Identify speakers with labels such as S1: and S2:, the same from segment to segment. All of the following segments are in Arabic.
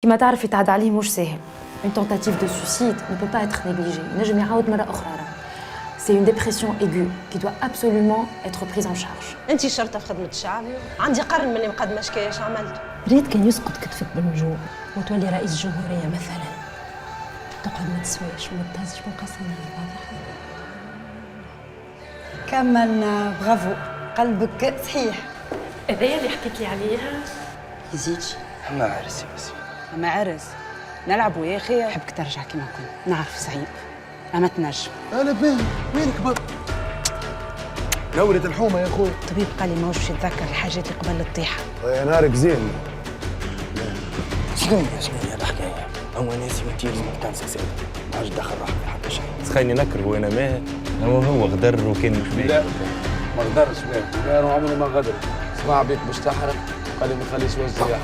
S1: كما تعرف يتعدى عليه مش ساهل. Une tentative de suicide ne peut pas être négligée. نجم يعاود مرة أخرى. C'est une dépression aiguë qui doit absolument être prise en charge.
S2: انت شرطه في خدمه الشعب. عندي قرن ملي مقدمه شكاية عملته.
S3: ريت كان يسقط كتفك بالنجوع وتولي رئيس جمهوريه مثلا، تقعد ما تسواش وما تهزش من قصرنا.
S4: كمان برافو، قلبك صحيح.
S3: هذايا اللي حكيت لي عليها.
S4: يزيدش
S5: ما عرس يا بس
S4: ما عرس نلعبوا يا اخي. نحبك ترجع كما كنت. نعرف صعيب اما تنجم.
S5: انا باهي وينك بابا؟ نورت الحومه يا اخوي.
S4: الطبيب قال لي ما وش يتذكر الحاجات اللي قبل الطيحه.
S5: يا نارك زين. شنو الحكايه؟ هو ناسي وتيري مكان سكسات ما عادش دخل روحك في حتى شيء.
S6: تخيلني نكره وانا ماهر. هو غدر وكان مش باهي.
S7: لا ما غدرش باهي عمره ما غدر. سمع بيك باش تحرق قال لي ما تخليش وزيح.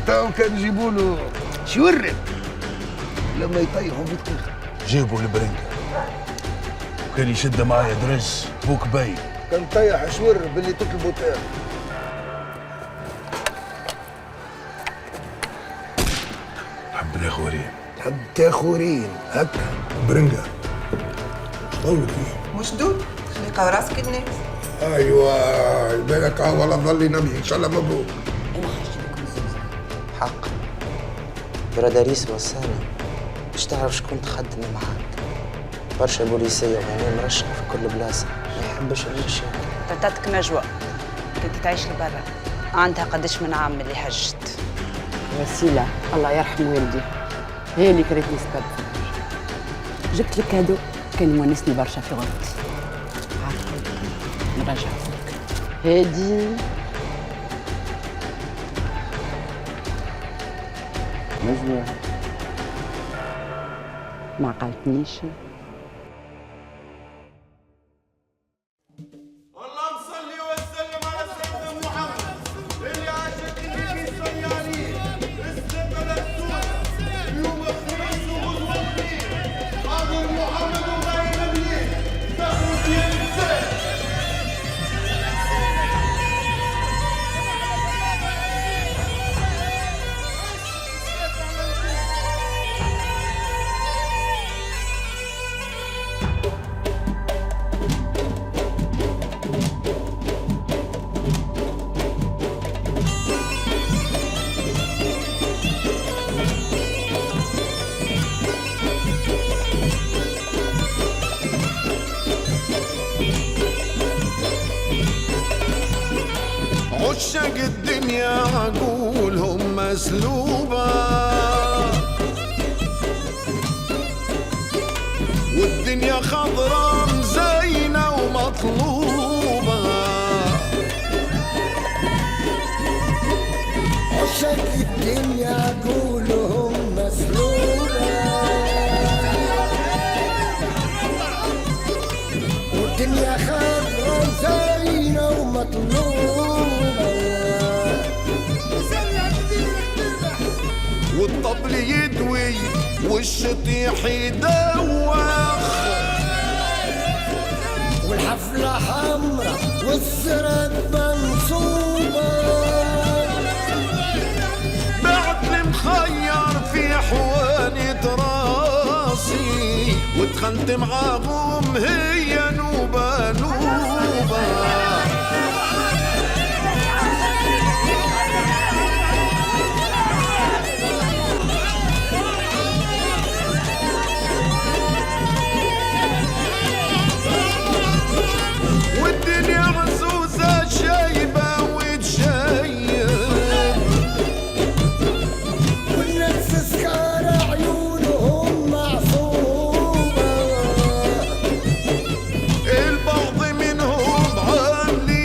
S5: تو كان يجيبوا له شورب لما يطيحوا بدقيقه.
S8: جيبوا البرنكه وكان يشد معايا درس بوك باي.
S5: كان طيح شورب اللي تطلبوا تاعه.
S8: حب الاخورين.
S5: تحب تاخورين هكا
S8: برنكه طولت فيه.
S9: مش دود خليقة راسك الناس.
S5: ايوه بالك والله ظل نبي ان شاء الله مبروك.
S4: انا خرجت بكم زوزه
S10: حق براداريس وصانا باش تعرف شكون تخدم معاك. برشا بوليسية وهنا مرشح في كل بلاصة ما يحبش المشاكل.
S4: تعطتك نجوى كنت تعيش لبرا عندها قداش من عام اللي حجت.
S11: وسيلة الله يرحم والدي هي اللي كانت السبب. جبت لك كادو كان يونسني برشا في غرفتي. عارفة نرجع لك هادي نجوى ما عقلتنيش.
S12: عشاق الدنيا عقولهم مسلوبة والدنيا خضرا مزينة ومطلوبة.
S5: عشاق الدنيا عقولهم مسلوبة والدنيا خضرا مزينة ومطلوبة.
S12: والطبل يدوي والشطيح يدوخ
S5: والحفلة حمرا والسرد منصوبة.
S12: بعد المخير في حواني راسي ودخلت معاهم هي نوبة نوبة. والدنيا عزوزة شايبة وتشيب
S5: والناس سكارى عيونهم معصوبة.
S12: البعض منهم عاملين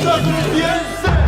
S12: صدرك ينسى